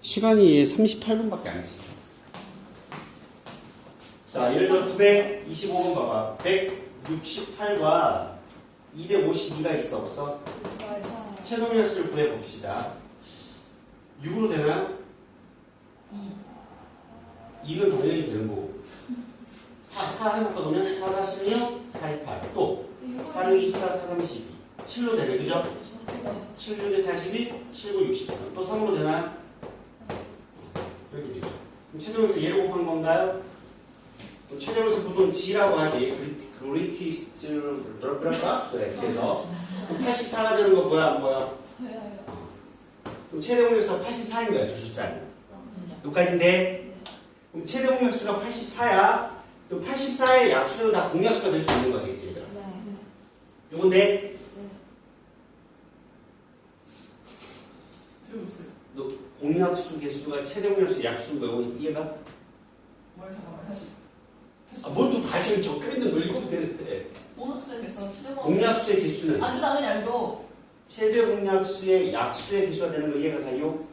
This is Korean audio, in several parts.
시간이 38분밖에 안 했어. 자, 예를 들어 925번 봐봐. 168과 252가 있어, 없어? 최종역수를 구해봅시다. 6으로 되나요? 이건 당연히 되는 거고. 4 해볼까 그러면? 4, 4, 16, 4, 2, 8. 또 4, 6, 24, 4, 3, 12. 7로 되네, 그죠? 7, 6에 42, 7, 9, 63. 또 3으로 되나요? 이렇게 되죠. 그럼 최종역수 얘를 곱한 건가요? 최종역수 보통 G라고 하지. 그리티스트, 뭐랄까? 그래, 그래서 84가 되는 거 뭐야, 안 보여? 그럼 최대공역수가 84인 거야, 두 숫자는. 여기까지인데, 그럼 최대공역수가 84야. 그럼 84의 약수는 다 공약수가 될 수 있는 거겠지, 얘들아. 요건데, 들어보세요. 너 공약수 개수가 최대공약수 약수인 거야, 이해가? 뭐야, 잠깐만, 다시. 뭘 또 다시 적혀 있는 걸 읽으면 되는데. 보너스에 대해서 최대공. 공약수의 개수는 아, 그 당연히 알죠. 최대 공약수의 약수의 개수가 되는 거 이해가 가요?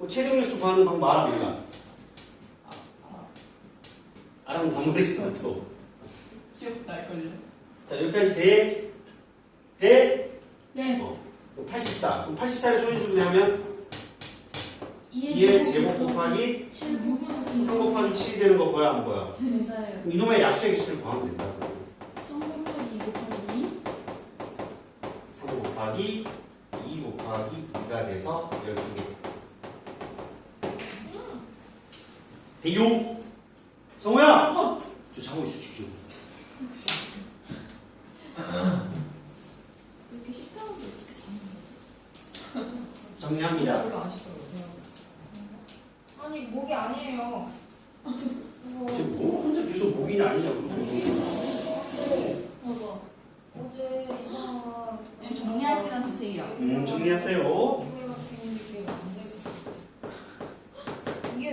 최대 공약수 구하는 방법 알아볼까? 알아보면 방법이 또. 귀엽다, 할걸요? 자, 여기까지 돼? 돼? 네. 84. 그럼 84의 소인수를 내면 2의 제곱 곱하기 3 곱하기 7이 되는 거 보여, 안 보여? 맞아요. 그럼 이놈의 약수의 개수를 구하면 된다고. 3 곱하기 2 곱하기 3 곱하기 2 곱하기 2가 돼서 12개. 대용! 성우야! 저 자고 있으십시오. 이렇게 식당에서 어떻게 잡는 정리합니다. 별로 아시더라고요. 아니 목이 아니에요. 지금 뭐 혼자 계속 목이나 아니냐고. 맞아. 어제 이상한 네, 정리할 시간 주세요. 정리하세요. 이불 같은 게 이렇게 앉아 있었어. 이게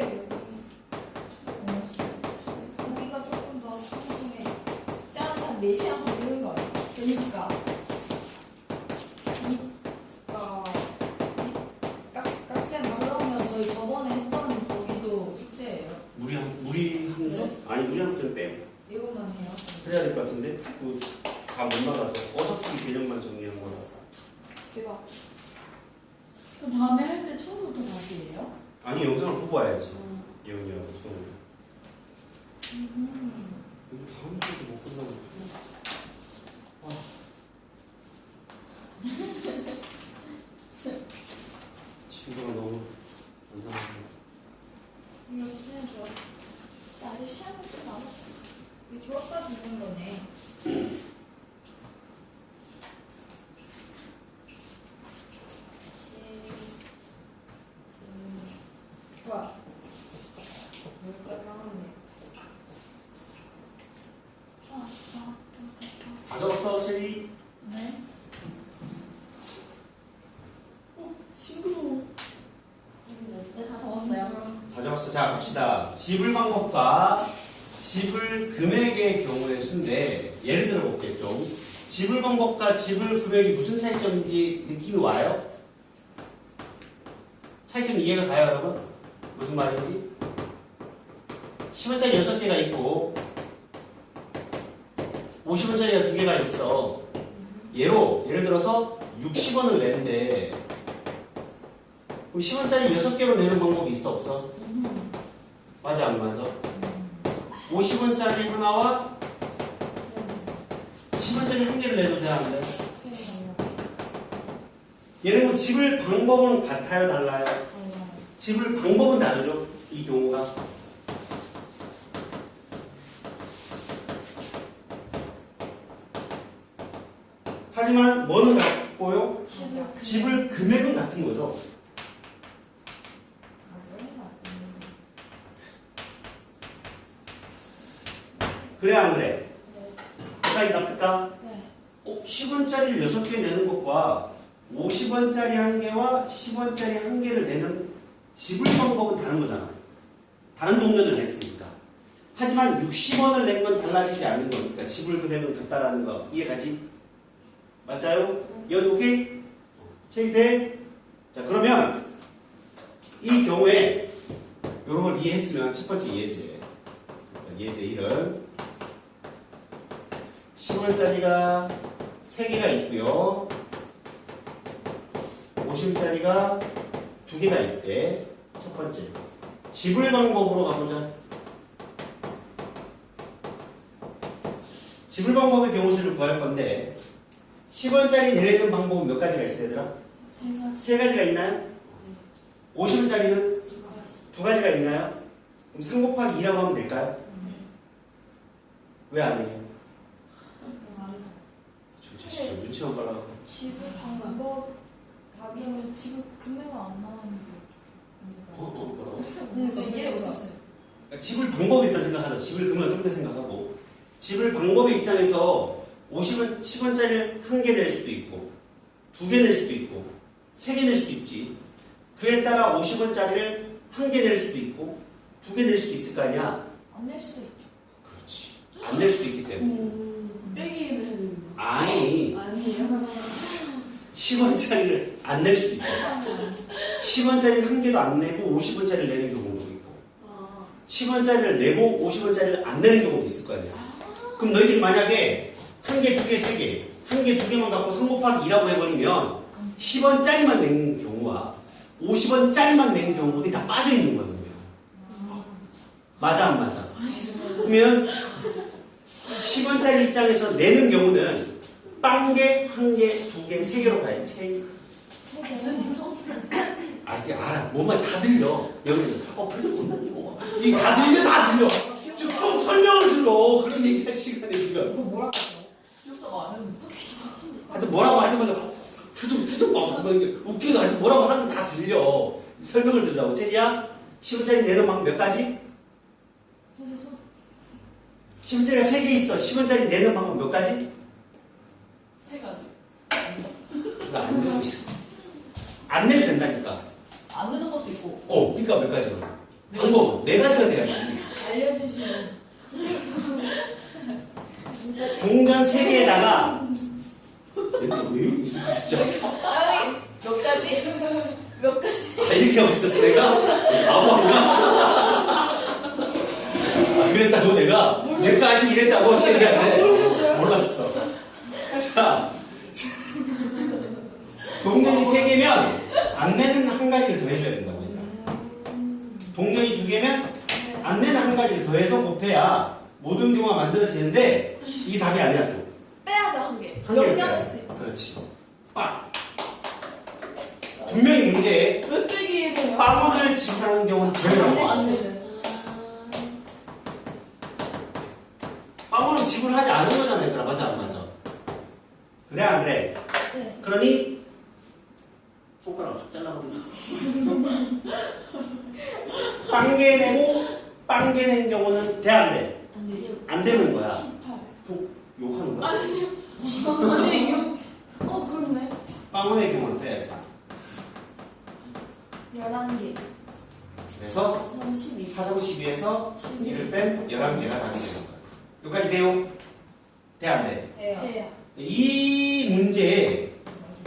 고기가 조금 더 싱싱해. 짜는 한 4시간 걸리는 거 아니야? 그러니까 깍지에 날라오면 저희 저번에 했던 고기도 숙제예요. 무리 함수? 아니 무리 함수는 빼고 이거만 해요. 해야 될 것 같은데 다 못 나가서 어설픈 개념만 정리한 거라. 제가 그럼 다음에 할 때 처음부터 다시 해요? 아니 영상을 보고 와야지. 예언이하고 성우. 다음 주에도 못 끝나고. 친구가 너무 감사합니다. 이거 진짜 좋아. 나를 시험을 또 남았어. 이게 졸업까지 있는 거네. 좋아. 여기까지 나왔네. 다 적었어, 체리? 네. 징그러워. 네, 다 적었어요. 다 적었어. 자, 갑시다. 지불 방법과 지불 금액의 경우의 수인데 예를 들어 볼게요. 좀. 지불 방법과 지불 금액이 무슨 차이점인지 느낌이 와요? 차이점 이해가 가요, 여러분? 무슨 말인지? 10원짜리 6개가 있고 50원짜리가 2개가 있어. 예를 들어서 60원을 내는데 그럼 10원짜리 6개로 내는 방법이 있어, 없어? 맞아, 안 맞아? 50원짜리 하나와 10원짜리 한 개를 내도 돼, 안 돼? 얘는 뭐 지불 방법은 같아요, 달라요? 지불 방법은 다르죠, 이 경우가. 하지만 뭐는 같고요? 지불 금액은 같은 거죠. 그래, 안 그래? 여기까지 납득가? 네. 10원짜리를 6개 내는 것과 50원짜리 한 개와 10원짜리 한 개를 내는 지불 방법은 다른 거잖아. 다른 동전을 냈으니까. 하지만 60원을 낸 건 달라지지 않는 거니까 지불 금액은 같다라는 거 이해가지? 맞아요? 이건 오케이? 체크돼? 자, 그러면 이 경우에 이런 걸 이해했으면 첫 번째 예제 1은 10원짜리가 3개가 있고요. 50원짜리가 2개가 있대. 첫 번째. 지불 방법으로 가보자. 지불 방법의 경우수를 구할 건데 10원짜리 내는 방법은 몇 가지가 있어요, 얘들아? 세 가지가 있나요? 50원짜리는 두 가지가 있나요? 그럼 3 곱하기 2라고 하면 될까요? 왜 안 해요? 저 진짜 눈치만 봐라. 지불 방법 답이면 지불 금액은 안 나왔는데. 뭐라고? 근데 저 이해 못했어요. 그러니까 지불 방법이 있다 생각하죠. 지불 금액을 좀 더 생각하고 지불 방법의 입장에서 50원, 10원짜리를 1개 낼 수도 있고 2개 낼 수도 있고 3개 낼 수도 있지. 그에 따라 50원짜리를 1개 낼 수도 있고 2개 낼 수도 있을 거 아니야. 안 낼 수도 있죠. 그렇지. 안 낼 수도 있기 때문에. 빼기를 해야 되는 거. 아니 아니에요. 10원짜리를 안 낼 수도 있어. 10원짜리 1개도 안 내고 50원짜리를 내는 경우도 있고 10원짜리를 내고 50원짜리를 안 내는 경우도 있을 거 아니야. 그럼 너희들이 만약에 1개, 2개, 3개 1개, 2개만 갖고 3 곱하기 2라고 해버리면 10원짜리만 내는 경우와 50원짜리만 내는 경우들이 다 빠져있는 거거든요. 맞아 안 맞아? 그러면 10원짜리 입장에서 내는 경우는 빵개, 1개, 2개, 3개로 가요. 아, 이게 알아. 뭔가 다 들려. 여기, 별로 못 남기고. 이게 다 들려. 좀 설명을 들어. 그런 얘기 할 시간에 지금. 뭐라고 했어? 기억도 안 했는데. 하여튼 뭐라고 하는 거는 표정 봐. 웃기도 하여튼 뭐라고 하는 거 다 들려. 설명을 들으라고. 제리야, 10원짜리 내는 방법 몇 가지? 10원짜리가 3개 있어. 10원짜리 내는 방법 몇 가지? 3가지. 나 안 듣고 있어. 안 내도 된다니까. 안 되는 것도 있고. 그러니까 몇 가지야? 방법은 4가지가 돼야지. 알려주시면. 동전 3개에다가 얘들 왜 이러고 있어, 진짜? 아니, 몇 가지? 몇 가지? 아, 이렇게 하고 있었어, 내가? 바보인가? 아, 그랬다고 내가? 여기까지 이랬다고 제리한테? 몰랐어. 자, 동전이 3개면 안 내는 한 가지를 더 해줘야 된다고 얘들아. 동전이 2개면 안 내는 한 가지를 더해서 곱해야 모든 경우가 만들어지는데 이게 답이 아니야 또. 빼야죠, 한 개. 한 개를 영양일 빼야 수도 돼. 있고. 그렇지. 빵. 분명히 문제에 몇 빼기에 돼요? 빵원을 지불하는 경우는 제일 많아. 안 되는. 빵원은 지불하지 않은 거잖아 얘들아. 맞아 안 맞아? 그래 안 그래? 네. 그러니 손가락을 확 잘라버린다. 빵개 내고 빵개 낸 경우는 돼 안 돼? 안 되죠. 안 되는 거야. 18. 욕하는 거야? 아니요. 아니, 6. 그렇네. 빵원의 경우는 빼야지. 11개. 그래서 32. 4, 32에서 1을 뺀 11개가 답이 되는 거야. 여기까지 돼요? 돼 안 돼? 돼요. 돼요. 이 문제의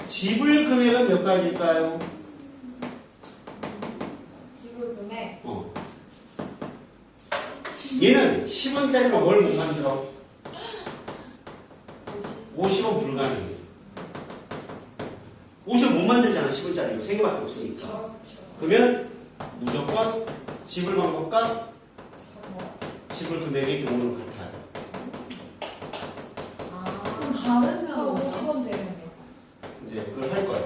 지불 금액은 몇 가지일까요? 지불 금액. 얘는 10원짜리로 뭘 못 만들어? 50원 불가능해. 50원 못 만들잖아, 10원짜리로. 3개밖에 없으니까. 그러면 무조건 지불 방법과 지불 금액의 경우는 같아요. 그럼 다른 하고 면 50원 되면 이제 그걸 할 거야.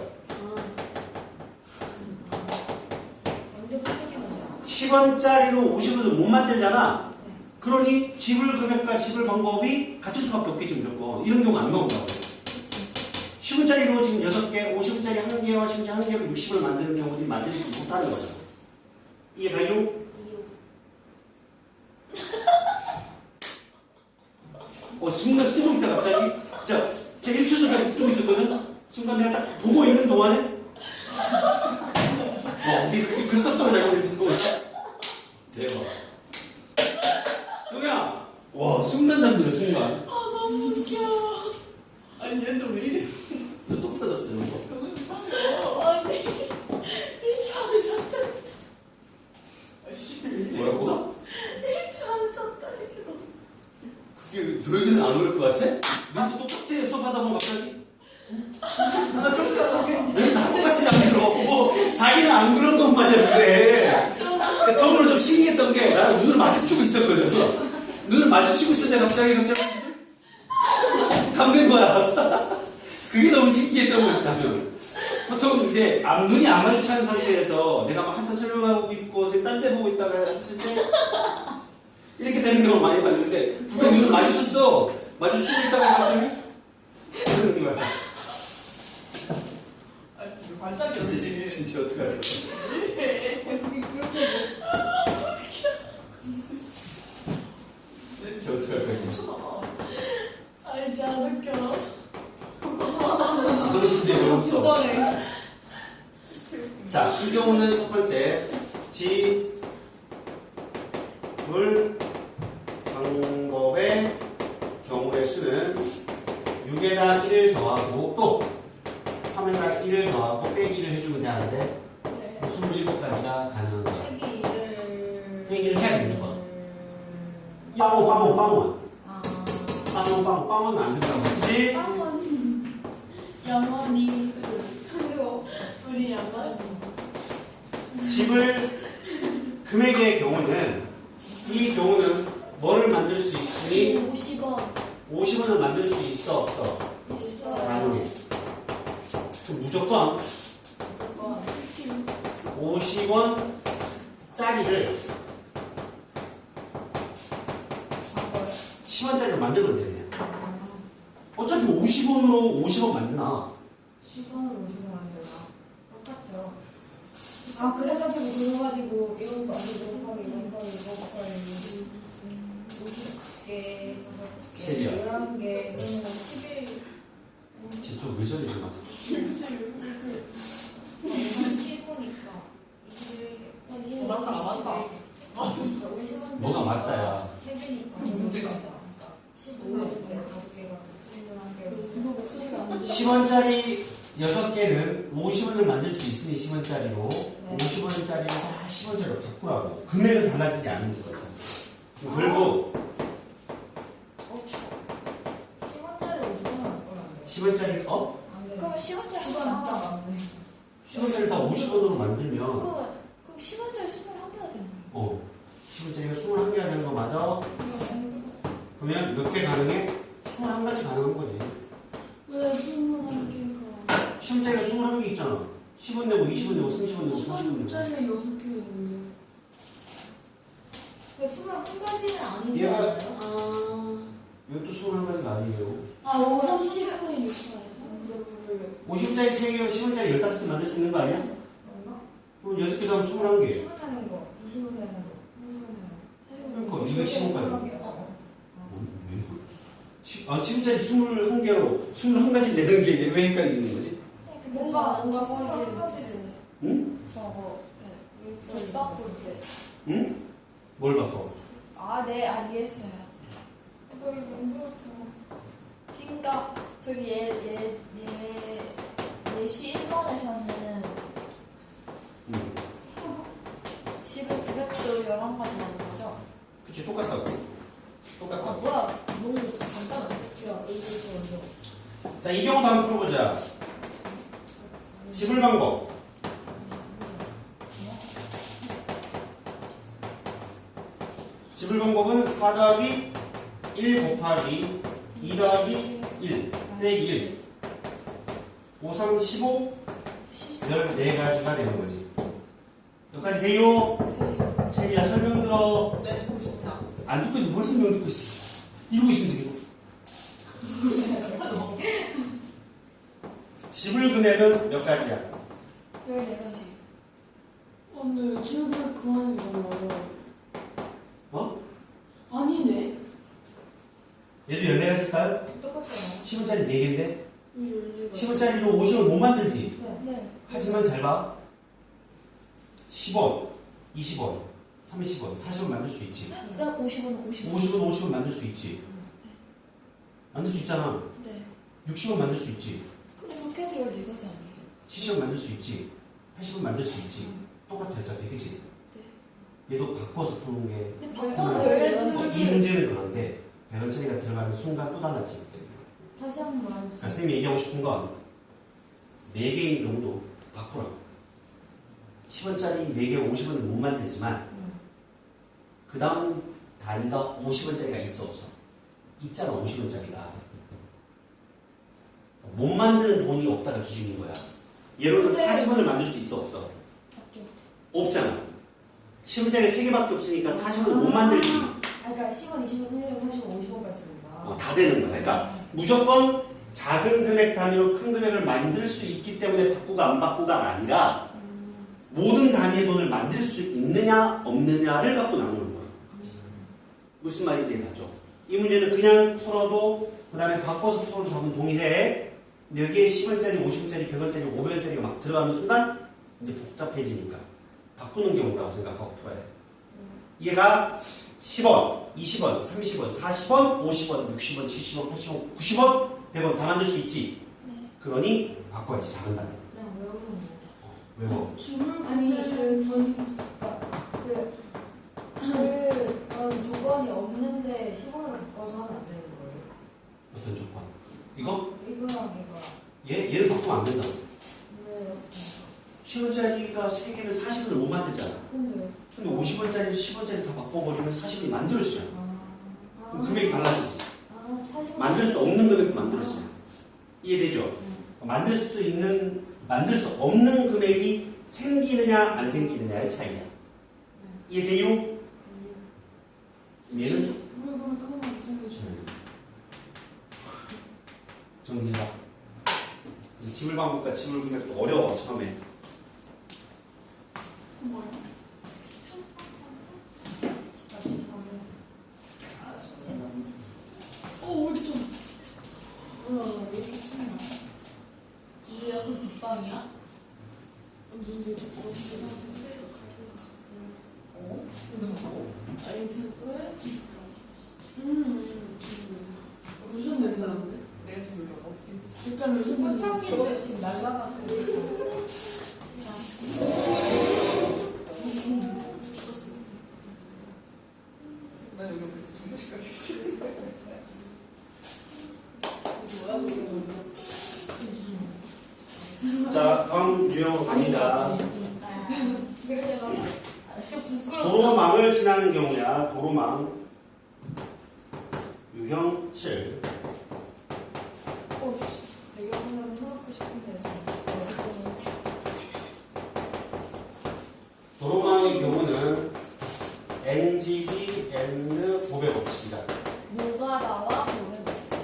언제 부탁해는 거야? 10원짜리로 50원을 못 만들잖아. 그러니 지불 금액과 지불 방법이 같을 수밖에 없겠지 무조건. 이런 경우 안 나온다고. 10원짜리로 지금 6개, 50원짜리 1개와 심지어 1개로 60을 만드는 경우들이 만들지 못하는 거죠. 이게 가요? 순간 뜨고 있다 갑자기. 진짜 1초 전에 뜨고 있었거든. 순간 내가 딱 보고 있는 동안에 그 속도가 잘못됐어. 대박. 동야, 와 순간 잠들어 순간. 너무 웃겨. 아니 얘 또 왜 이래? 저속 터졌어 저거. 아니, 이 차를 안 그런 것 마냥 그래. 그러니까 성으로 좀 신기했던 게 나는 눈을 마주치고 있었거든. 눈을 마주치고 있었는데 갑자기 감는 거야. 그게 너무 신기했던 거지 나는. 보통 이제 눈이 안 마주치는 상태에서 내가 막 한참 설명하고 있고 딴 데 보고 있다가 했을 때 이렇게 되는 경우 많이 봤는데 분명 눈을 마주쳤어. 마주치고 있다가 갑자기 그러는 거야. 아 지금 반짝이었지. 진짜 어떡할 거야. 어떻게 그렇게 진짜 어떡할 거야 진짜. 아 이제 안 웃겨. 너도 근데 왜 없어? 그거네. 자, 이 경우는 첫 번째 지불 방법의 경우의 수는 6에다 1을 더하고 또 3에다 1을 더하고 빼기를 해주면 되는데 27가지가 가능한 거야. 빼기를 해야 됩니다. 빵원 빵원 안 된다고 그치? 영원히 그리고 우리 영원히 지불 금액의 경우는 이 경우는 뭐를 만들 수 있으니 50원 50원을 만들 수 있어 없어? 있어요. 가능해. 그럼 무조건 50원짜리를 10원짜리로 만들면 돼 그냥. 어차피 50원으로 50원 만드나? 10원으로 50원 안 되나? 똑같아요. 아 그래가지고 그래가지고 이런 거 아니고 이런 거 개, 5개, 세리야. 11개, 11. 쟤좀 왜 저래 저거? 7분이니까 맞다 맞다. 뭐가 맞다야. 3개니까. 문제가. 15에서 5개가 21개. 누구 목소리가 안 들려. 10원짜리 6개는 50원을 만들 수 있으니 10원짜리로 네. 50원짜리로 다 10원짜리로 바꾸라고. 금액은 달라지지 않는 거죠. 결국 10원짜리 50원 안 거라는데. 10원짜리 안 돼. 그럼 10원짜리 그건 안 맞네. 10원짜리 다 50원으로 만들면 그럼 10원짜리 21개가 되는 거야. 10원짜리가 21개가 되는 거 맞아? 그러면 몇 개 가능해? 21가지 가능한 거지. 왜 21개가 10원짜리가 21개 있잖아. 10원 내고 20원 내고 30원 내고 40원 내고. 6개가 있는데 근데 21가지는 아니지 얘가- 않아요? 이것도 21가지가 아니에요. 아 5, 30분의 6가 50원짜리 3개면 10원짜리 15개 만들 수 있는 거 아니야? 그런가? 그럼 6개 더하면 21개. 10원 되는 거, 20원 되는 거, 30원 그러니까 215가지. 되는 거. 아, 10원짜리 21개로 21가지 내는 게 왜 헷갈리는 거지? 근데 뭔가 저 소리를 21가지 듣겠어요. 응? 저거 저 바꿀 때 응? 뭘 바꿔? 이해했어요. 그러니까 저기 예시 1번에서는 응. 지금 금액도 11가지 나는 거죠? 그치, 똑같다고. 똑같다. 뭐야? 너무 간단한데? 야, 이거 먼저. 자, 이 경우도 한번 풀어보자. 지불 방법. 지불 방법은 4 더하기 1 곱하기 2 더하기 1 빼기 1 5, 3, 15 14가지가 되는 거지. 여기까지 돼요? 체리야 설명 들어. 네 듣고 있습니다. 안 듣고 있는데 뭘 설명 듣고 있어. 이러고 있으면 되겠어. 지불 금액은 몇 가지야? 14가지. 오늘 출근 그만이 너무 어려워. 어? 아니네. 얘도 14가지일까요? 똑같잖아. 10원짜리 4개인데? 왜 열리가? 10원짜리로 50원 못 만들지? 네. 하지만 잘 봐. 10원, 20원, 30원, 40원 만들 수 있지. 그냥 50원, 50원. 50원, 50원 만들 수 있지. 만들 수 있잖아. 네. 60원 만들 수 있지. 근데 그렇게 해도 14가지 아니에요? 70원 만들 수 있지. 80원 만들 수 있지. 똑같아, 어차피. 그치? 얘도 바꿔서 푸는 게. 근데 바꿔도 이 14가지. 문제는 그런데, 배런처리가 들어가는 순간 또 달라지기 때문에. 다시 한 번 말해주세요. 그러니까 쌤이 얘기하고 싶은 건 4개인 경우도 바꾸라고. 10원짜리 4개 50원을 못 만들지만 그 다음 단위가 50원짜리가 있어 없어? 있잖아 50원짜리가. 못 만드는 돈이 없다가 기준인 거야. 예를 들어 40원을 만들 수 있어 없어? 없죠. 없잖아. 10원짜리 3개밖에 없으니까 40원을 못 만들지. 그러니까 10원, 20원, 30원, 40원, 50원까지 씁니다. 다 되는 거야. 그러니까 무조건 작은 금액 단위로 큰 금액을 만들 수 있기 때문에 바꾸가 안 바꾸가 아니라 모든 단위의 돈을 만들 수 있느냐 없느냐를 갖고 나누는 거예요. 무슨 말인지 이해가죠? 이 문제는 그냥 풀어도 그 다음에 바꿔서 풀어도 답은 동일해. 근데 여기에 10원짜리, 50원짜리, 100원짜리, 500원짜리가 막 들어가는 순간 이제 복잡해지니까 바꾸는 경우라고 생각하고 풀어야 돼. 얘가 10원, 20원, 30원, 40원, 50원, 60원, 70원, 80원, 90원, 100원 다 만들 수 있지. 네. 그러니 바꿔야지 작은 단위. 그냥 외우는 외워. 주문 아니, 근데 전 그런 조건이 없는데 10원을 바꿔서 하면 안 되는 거예요. 어떤 조건? 이거? 이거랑 이거. 얘를 바꾸면 안 된다고. 왜요? 10원짜리가 3개면 40원을 못 만들잖아. 근데. 근데 50원짜리, 10원짜리 다 바꿔버리면 40원이 만들어지잖아. 아. 그럼 금액이 달라지지. 아, 40원. 만들 수 없는 금액도 만들어지잖아. 이해되죠? 만들 수 없는 금액이 생기느냐 안 생기느냐의 차이야. 이해돼요? 얘는 물건을 끊어먹게 생겨줘. 정리해봐. 지불 방법과 지불 금액도 어려워 처음에. 뭐야? 왜 이렇게 좀 왜 이렇게 춥나? 이게 약간 뒷방이야? 무슨 되게 좋고 싶은 상태인데 아니 왜? 무슨 냄새 나는데? 내가 지금 이거 어디 약간 무슨 냄새 꽃향기도 지금 날라가고 나 여기 그때 정신까지 뭐야 그게 자, 다음 유형으로 갑니다. 그래서 막 도로망을 지나는 경우야. 도로망. 유형 7. 배경화면을 해놓고 싶은데 도로망의 경우는 NGB, N 곱의 법칙이다. 뭐가 나와 보면 없어.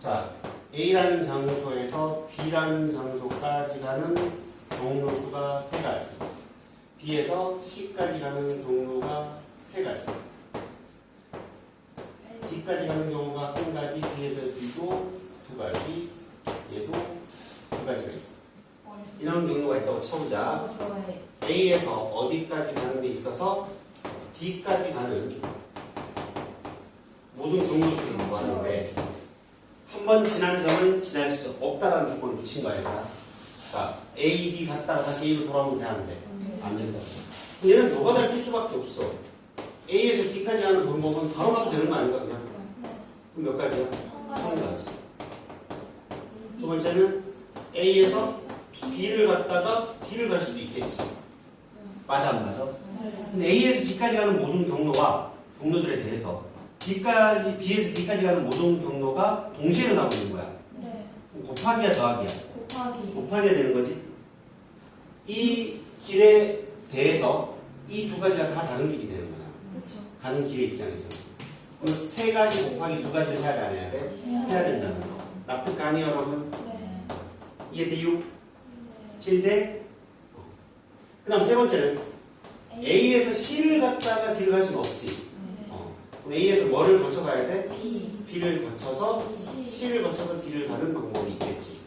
자, A라는 장소에서 B라는 장소까지 가는 경로수가 3가지. B에서 C까지 가는 경로가 3가지. D까지 가는 경우가 1가지, B에서 D도 2가지, 얘도 2가지가 있어. 이런 경로가 있다고 쳐보자. 좋아해. A에서 어디까지 가는 데 있어서 D까지 가는 모든 경로수를 구하는데 한 번 지난 점은 지날 수 없다라는 조건을 붙인 거야. 얘들아. 자, A, B 갔다가 다시 A로 돌아오면 되는데 안 된다. 얘는 노가다를 낄 수밖에 없어. A에서 D까지 가는 방법은 바로 가도 되는 거 아닌가 그냥? 그럼 몇 가지야? 한 가지. 두 번째는 A에서 B를 갔다가 D를 갈 수도 있겠지. 맞아 안 맞아? 근데 A에서 B까지 가는 모든 경로들에 대해서 B에서 D까지 가는 모든 경로가 동시에 일어나고 있는 거야. 네. 그럼 곱하기야 더하기야? 곱하기. 곱하기가 되는 거지. 이 길에 대해서 이 두 가지가 다 다른 길이 되는 거야. 그렇죠. 가는 길의 입장에서. 그럼 3가지 곱하기 2가지를 해야 돼 안 해야 돼? 해야 된다는 거. 납득 가니 여러분? 네. 이해돼요? 네. 7대? 그 다음 세 번째는 A에서 C를 갔다가 D를 갈 수는 없지. 그럼 A에서 뭐를 거쳐 가야 돼? B. B를 거쳐서 C. C를 거쳐서 D를 가는 방법이 있겠지.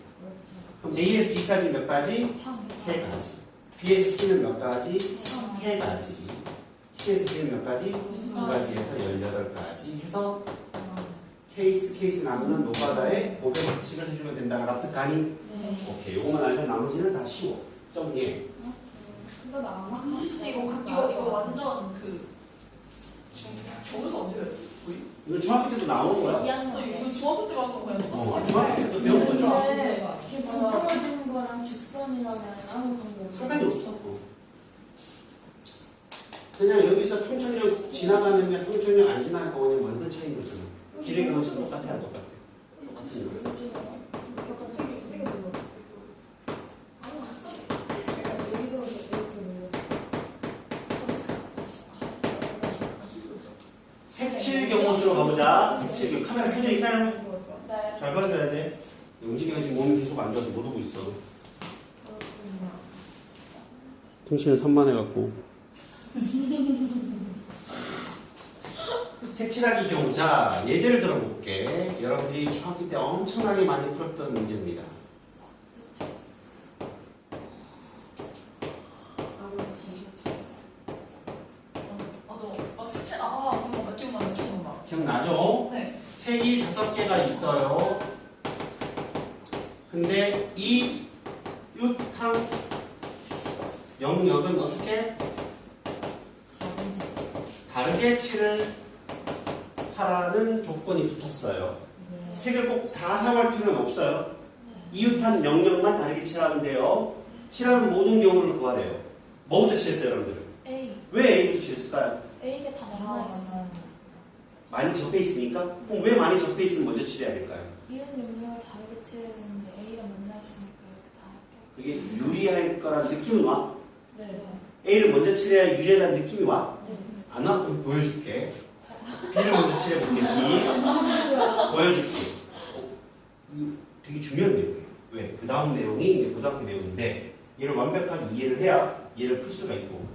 그럼 A에서 B까지 몇 가지? 3. 3가지. B에서 C는 몇 가지? 3. 3가지. C에서 D는 몇 가지? 2가지에서 18가지 해서 케이스 나누는 노가다의 고백 법칙을 해주면 된다가 납득 가니? 네. 오케이. 요거만 알면 나머지는 다 쉬워. 정리해. 이거 나와? 이거 완전 그 교과서 언제 배웠지? 이거 중학교 때도 나오는 거야. 2학년 이거 때. 중학교 때 봤던 거야. 중학교 때도 배운 거죠. 근데 이게 구부러진 거랑 직선이라면 아무 관계 없어. 상관이 없어. 그냥 여기서 평촌역 지나가는 게 평촌역 안 지나갈 거는 완전 차이인 거잖아. 길에 가면서 똑같아, 똑같아. 똑같은 거야. 세개 들어. 여기서 이렇게 눌러. 색칠 경우수로 가보자. 색칠 경우. 카메라 켜져 있나요? 네. 잘 봐줘야 돼. 용진이가 지금 몸이 계속 안 좋아서 못 오고 있어. 등신을 산만해갖고. 색칠하기 경우. 자, 예제를 들어볼게. 여러분들이 중학교 때 엄청나게 많이 풀었던 문제입니다. 맞아. 아 색칠 그거 기억나. 기억나죠? 네. 색이 5개가 있어요. 근데 이 유탕 영역은 어떻게 다르게 칠을 하라는 조건이 붙었어요. 색을 꼭 다 사용할 필요는 없어요. 이웃한 영역만 다르게 칠하면 돼요. 칠하는 모든 경우를 구하래요. 뭐부터 칠했어요, 여러분들? A. 왜 A부터 칠했을까요? A가 다 남아 있어. 많이 접해 있으니까? 그럼 왜 많이 접해 있으면 먼저 칠해야 될까요? 이웃 영역을 다르게 칠했는데 A랑 만나 있으니까 이렇게 다 할게. 그게 유리할 거란 느낌은 와? 네. A를 먼저 칠해야 유리하다는 느낌이 와? 네. 안 와? 그럼 보여줄게. B를 먼저 칠해볼게. B. 보여줄게. 이거 되게 중요한 내용이에요. 왜? 그 다음 내용이 이제 고등학교 내용인데 얘를 완벽하게 이해를 해야 얘를 풀 수가 있고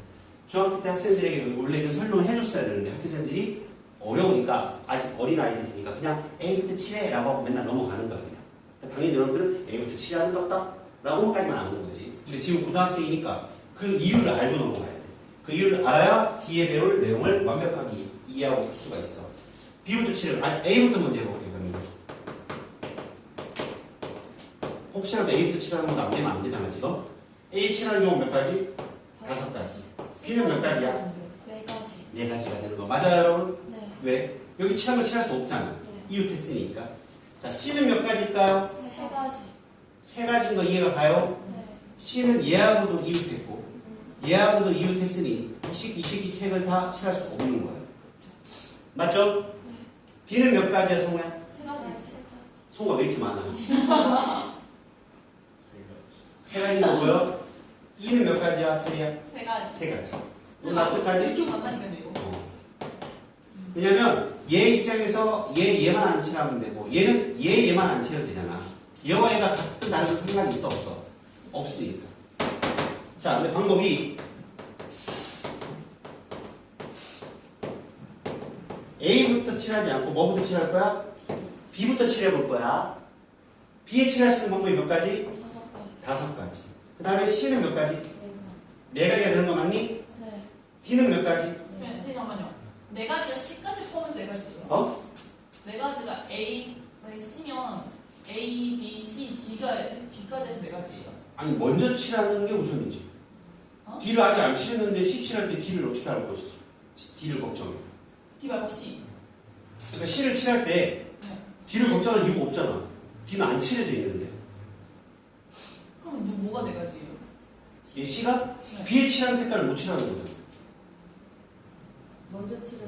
중학교 때 학생들에게 원래 이런 설명을 해줬어야 되는데 학교생들이 어려우니까 아직 어린 아이들이니까 그냥 A부터 칠해 라고 하고 맨날 넘어가는 거야 그냥. 그러니까 당연히 여러분들은 A부터 칠하는 것 같다 라고까지만 아는 거지. 근데 지금 고등학생이니까 그 이유를 알고 넘어가야 돼. 그 이유를 알아야 뒤에 배울 내용을 완벽하게 이해하고 풀 수가 있어. B부터 칠해. 아니 A부터 먼저 해볼게 그러면. 혹시라도 A부터 칠하는 것도 안 되면 안 되잖아 지금. A 칠하는 경우 몇 가지? 5가지. B는 몇 가지야? 4가지. 4가지가 되는 거 맞아요 여러분? 네. 왜? 여기 칠한 거 칠할 수 없잖아. 이웃했으니까. 자 C는 몇 가지일까요? 3가지. 3가지인 거 이해가 가요? 네. C는 얘하고도 이웃했고 얘하고도 이웃했으니 이 새끼 책을 다 칠할 수 없는 거야. 맞죠? D는 몇 가지야 성우야? 3가지. 성우가 왜 이렇게 많아? 3가지인 거고요. E는 몇 가지야 차리야? 3가지. 3가지. 납득하지? 기억난다니까요 이거. 왜냐면 얘 입장에서 얘만 안 칠하면 되고 얘는 얘만 안 칠해도 되잖아. 얘와 얘가 같은 다른 상관이 있어 없어? 없으니까. 자, 근데 방법이 A부터 칠하지 않고 뭐부터 칠할 거야? B부터 칠해볼 거야. B에 칠할 수 있는 방법이 몇 가지? 5가지. 5가지. 그 다음에 C는 몇 가지? 4가지가 되는 거 맞니? 네. D는 몇 가지? 네, 잠깐만요. 4가지가 C까지 포함 4가지예요. 어? 4가지가 A, C면 A, B, C, D까지 해서 4가지예요. 아니 먼저 칠하는 게 우선이지. 어? D를 아직 안 칠했는데 C 칠할 때 D를 어떻게 알고 있어? D를 걱정해. D 말고 C. 그러니까 C를 칠할 때 D를 걱정할 이유가 없잖아. D는 안 칠해져 있는데. 그럼 뭐가 4가지예요? 얘 C가 네. B에 칠하는 색깔을 못 칠하는 거잖아. 먼저 치는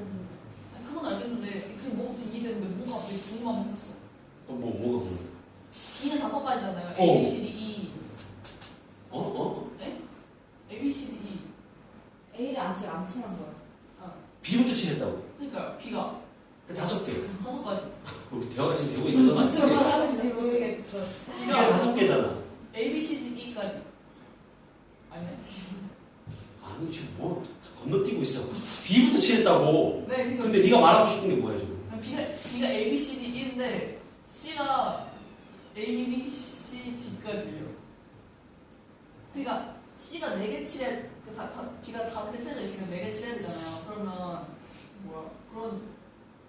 아니, 그건 알겠는데 그게 뭐부터 이해되는데 뭐가 갑자기 궁금함이 생겼어. 뭐가 그런 D는 5가지잖아요. 어. A, B, C, D, E. 어? A, B, C, D, E. A를 안 칠한 거야. B부터 칠했다고. 그러니까 B가 그 5개. 5가지. 우리 대화가 지금 되고 있는 거 맞지? 무슨 말 하는지 모르겠어. 이게 B가 5개잖아. A, B, C, D, E까지. 아니야? 아니 지금 뭐 건너뛰고 있어. B부터 칠했다고. 네, 그러니까 근데 네가 말하고 싶은 게 뭐야 지금? B가 A, B, C, D, E인데 C가 A, B, C, D까지예요. 그러니까 C가 4개 칠해, B가 5개 칠해져 있으니까 4개 칠해야 되잖아요. 그러면 뭐야? 그런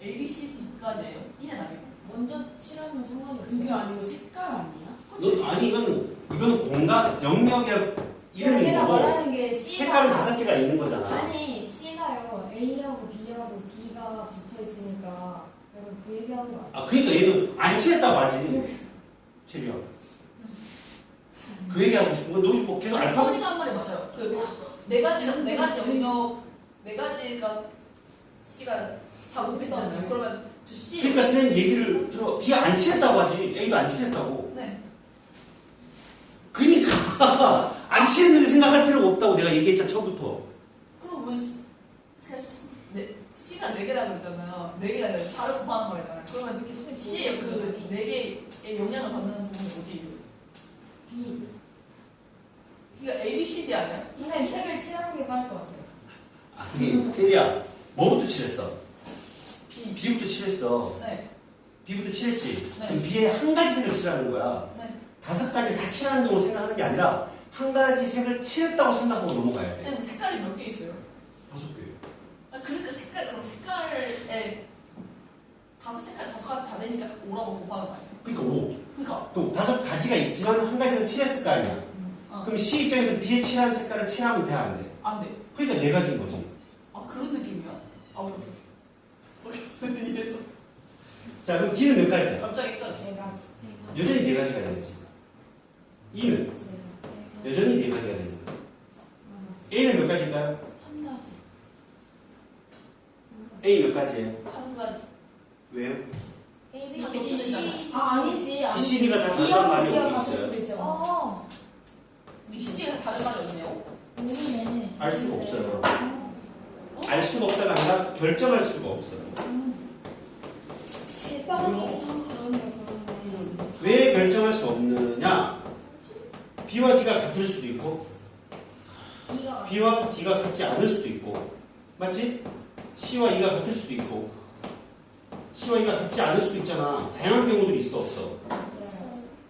A, B, C, D까지예요? E는 아니고. 먼저 칠하면 상관이 없어. 그게 아니고 색깔 아니야? 그치? 아니 이거는 공간 영역의 이름인 제가 거고 말하는 게 C가 색깔은 5개가 있는 거잖아. 아니 C가요. A, A하고 B하고 D가 붙어 있으니까 약간 그 얘기하는 거 아니야? 아 그러니까 얘는 안 칠했다고 하지. 체리야. 그 얘기하고 싶은 건 너 뭐 계속 알파. 서울이가 한 말이 맞아요. 그 네 가지 영역 네 가지가 C가 다 곱했잖아요. 그러면 저 C 그러니까 선생님 얘기를 들어. D가 안 칠했다고 하지. A도 안 칠했다고. 네. 그러니까 안 칠했는데 생각할 필요가 없다고 내가 얘기했잖아 처음부터. 그럼 왜 C가 4개라고 그랬잖아요. 4개가 아니라 4를 곱하는 거랬잖아요. 그러면 C의 그 4개의 영향을 받는 부분이 어디예요? B. 그러니까 A, B, C, D 아니야? 그러니까 이 색을 칠하는 게 빠를 것 같아요. 아니 체리야. 뭐부터 칠했어? B. B부터 칠했어. 네. B부터 칠했지. 네. 그럼 B에 한 가지 색을 칠하는 거야. 네. 5가지를 다 칠하는 정도 생각하는 게 아니라 한 가지 색을 칠했다고 생각하고 넘어가야 돼. 그럼 색깔이 몇 개 있어요? 5개. 아, 그러니까 그럼 색깔에 5색깔 5가지 다 되니까 5라고 곱하는 거 아니에요? 그러니까 5. 그러니까 그럼 5가지가 있지만 한 가지는 칠했을 거 아니야. 그럼 C 입장에서 B에 칠한 색깔을 칠하면 돼, 안 돼? 안 돼. 그러니까 4가지인 거지. 아 그런 느낌이야? 아 오케이 오케이 이해했어. 자, 그럼 D는 몇 가지야? 갑자기 끝. 네 가지. 여전히 4가지가 되지. E는 여전히 4가지가 되는 거지. A는 몇 가지일까요? 한 가지. A 몇 가지예요? 한 가지. 왜요? A, B, 다 C, 겹쳐지잖아. C. 아 아니지. B, C, D가 다 다른 B하고 말이 D가 어디 같을 있어요? 수도 있잖아. 아, B, C, D가 다른 말이 없네요. 모르네. 알 수가 없어요. 알 수가 없다가 아니라 결정할 수가 없어요. 대박이다. 왜 결정할 수 없느냐? B와 D가 같을 수도 있고 B가 B와 D가 같지 않을 수도 있고 맞지? C와 E가 같을 수도 있고 C와 E가 같지 않을 수도 있잖아. 다양한 경우들이 있어 없어?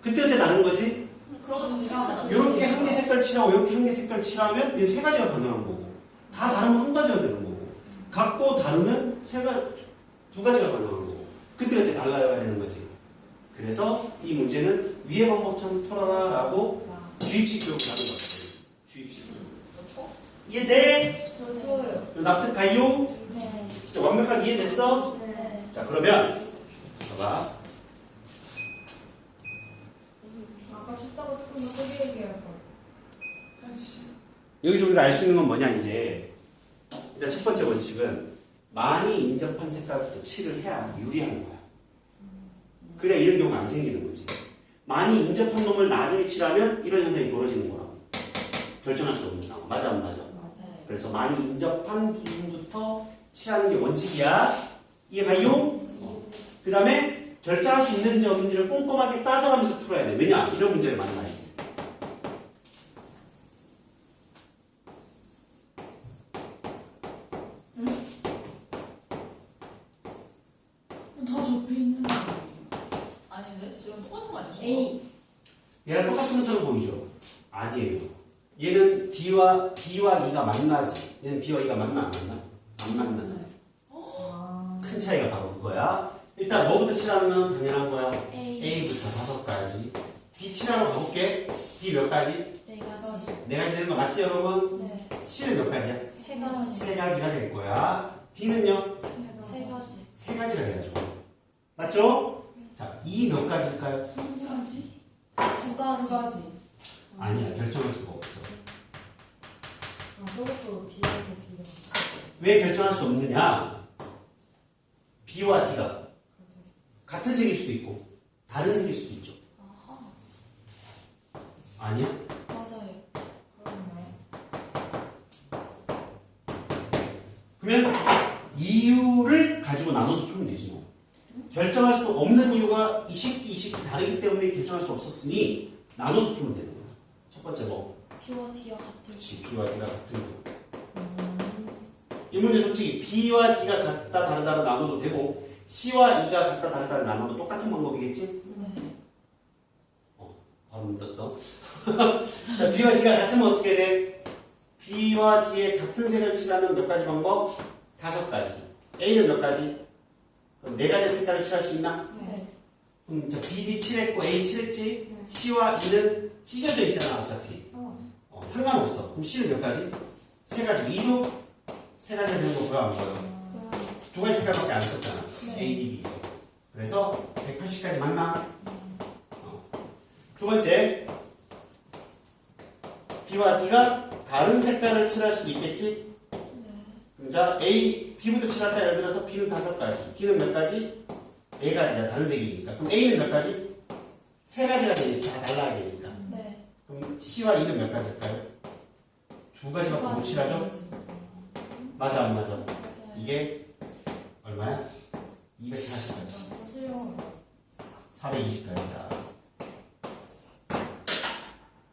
그때 다른 거지? 그런 거 다 이렇게 한 개 색깔 칠하고 이렇게 한 개 색깔 칠하면 이제 3가지가 가능한 거고 다 다르면 한 가지가 되는 거고 같고 다르면 2가지가 가능한 거고 그때 달라야 되는 거지. 그래서 이 문제는 위의 방법처럼 풀어라 라고 주입식 교육을 하는 것 같아요. 주입식 교육. 이해돼? 저 추워요. 납득 가요? 네. 진짜 완벽하게 이해됐어? 네. 자 그러면 봐봐. 아까 춥다고 조금 더 세게 얘기할 걸. 여기서 우리가 알 수 있는 건 뭐냐 이제 일단 첫 번째 원칙은 많이 인접한 색깔부터 칠을 해야 유리한 거야. 그래야 이런 경우가 안 생기는 거지. 많이 인접한 놈을 나중에 칠하면 이런 현상이 벌어지는 거라고. 결정할 수 없는 상황. 맞아 안 맞아? 그래서 많이 인접한 부분부터 칠하는 게 원칙이야. 이해가요? 그 다음에 결정할 수 있는지 없는지를 꼼꼼하게 따져가면서 풀어야 돼. 왜냐? 이런 문제를 많이 말이지. 다 접해 있는 거 아닌데 지금 똑같은 거 아니야? A. 얘랑 똑같은 것처럼 보이죠? 아니에요. 얘는 B와 E가 만나지. 얘는 B와 E가 만나 안 만나? 안 만나잖아요. 아. 큰 차이가 바로 그거야. 일단 뭐부터 칠하는 건 당연한 거야. A. A부터 5가지. B 칠하러 가볼게. B 몇 가지? 네 가지. 4가지 되는 거 맞지 여러분? 네. C는 몇 가지야? 세 가지. 3가지가 될 거야. D는요? 세 가지. 3가지가 돼야죠. 맞죠? 자, E 몇 가지일까요? 한 가지? 두 두 가지. 가지. 아니야. 결정할 수가 없어. 아 저것도 B하고 B가 왜 결정할 수 없느냐? B와 D가 같은 색일 수도 있고 다른 색일 수도 있죠. 아하. 아니야? 맞아요. 그렇네. 그러면 이유를 가지고 나눠서 풀면 되지 뭐. 결정할 수 없는 이유가 이 새끼 다르기 때문에 결정할 수 없었으니 나눠서 풀면 되는 거야. 첫 번째 뭐? B와 D와 같은. 그렇지. B와 D가 같은 거. 이 문제 솔직히 B와 D가 같다 다르다로 나눠도 되고 C와 E가 같다 다르다로 나눠도 똑같은 방법이겠지? 네. 바로 묻었어. 자, B와 D가 같으면 어떻게 돼? B와 D의 같은 색을 칠하는 몇 가지 방법? 5가지. A는 몇 가지? 그럼 4가지 색깔을 칠할 수 있나? 네. 그럼 자, B, D 칠했고 A 칠했지? 네. C와 E는 찢어져 있잖아 어차피. 상관없어. 상관없어. 그럼 C는 몇 가지? 3가지. E도 세 가지가 되는 거 보여 안 보여? 두 가지 색깔밖에 안 썼잖아. 네. A, D, B. 그래서 180까지 맞나? 두 번째, B와 D가 다른 색깔을 칠할 수도 있겠지? 네. 자, A, B부터 칠할까? 예를 들어서 B는 5가지, D는 몇 가지? 4가지야. 다른 색이니까. 그럼 A는 몇 가지? 3가지가 되겠지. 다 달라야 되니까. 네. 그럼 C와 E는 몇 가지일까요? 2가지밖에 못 칠하죠? 맞아, 안 맞아? 맞아요. 이게 얼마야? 240가지. 사실은 420가지다.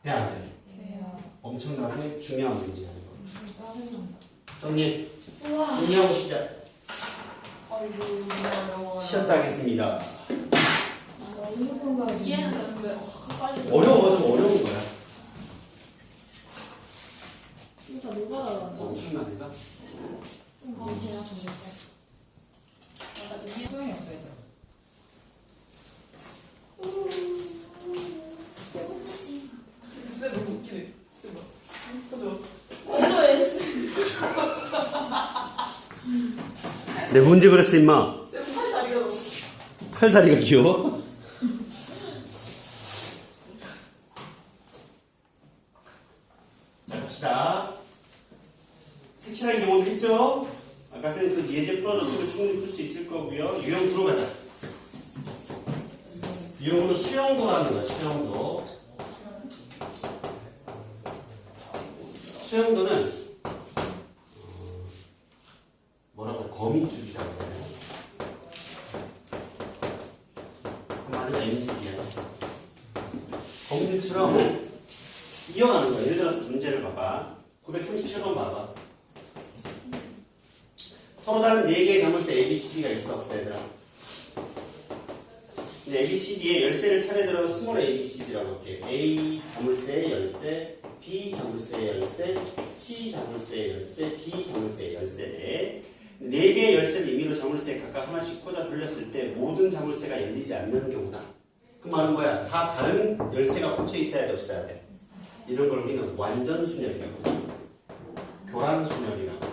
돼, 안 돼? 돼요. 엄청나게 중요한 문제야, 이거. 짜증난다. 정리, 우와. 정리하고 시작. 아이고 어려워. 시작도 하겠습니다. 어느 건가 이해는 되는데 빨리. 어려워, 좀 어려운 거야. 이거 다 누가 알아? 엄청나니까. 제가 정했어. 소용이 없어 얘들. 쌤 너무 웃기네. 그죠? 또 S. 내 문제 그랬어, 임마. 쌤 팔다리가 너무. 팔다리가 귀여워? 자, 갑시다. 색칠할 경우도 했죠? 아까 쌤 그 예제 풀어줬으면 충분히 풀 수 있을 거고요. 유형 들어가자. 유형으로 수영도라는 거야, 수영도. 수영도는 뭐라고 해? 거미줄이라고 해야 되나? 한마디로 MCD야. 거미줄처럼 이어가는 거야. 예를 들어서 문제를 봐봐. 937번 봐봐. 서로 다른 4개의 자물쇠 A, B, C, D가 있어, 없어, 얘들아? 근데 A, B, C, D의 열쇠를 차례대로 스몰 A, B, C, D라고 할게. A 자물쇠의 열쇠, B 자물쇠의 열쇠, C 자물쇠의 열쇠, D 자물쇠의 열쇠. 4개의 열쇠를 임의로 자물쇠에 각각 하나씩 꽂아 돌렸을 때 모든 자물쇠가 열리지 않는 경우다. 그 말은 뭐야? 다 다른 열쇠가 꽂혀 있어야 돼, 없어야 돼? 이런 걸 우리는 완전 순열이라고 해. 교란 순열이라고 해.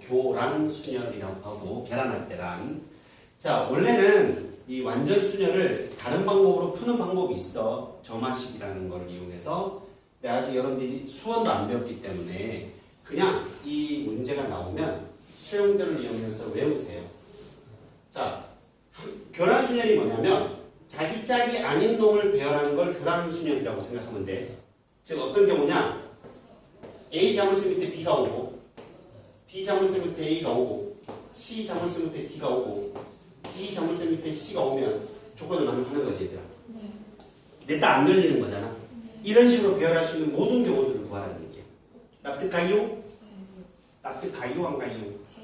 교란 순열이라고 하고 계란할 때란. 자, 원래는 이 완전 순열을 다른 방법으로 푸는 방법이 있어. 점화식이라는 걸 이용해서. 근데 아직 여러분들이 수원도 안 배웠기 때문에 그냥 이 문제가 나오면 수용들을 이용해서 외우세요. 자, 교란 순열이 뭐냐면 자기 짝이 아닌 놈을 배열하는 걸 교란 순열이라고 생각하면 돼. 즉 어떤 경우냐? A 자물쇠 밑에 B가 오고 B 자물쇠 밑에 A가 오고 C 자물쇠 밑에 D가 오고 D 자물쇠 밑에 C가 오면 조건을 만족하는 거지, 얘들아. 네. 냈다 안 열리는 거잖아. 이런 식으로 배열할 수 있는 모든 경우들을 구하라는 얘기야. 납득가요? 납득가요 안 가요?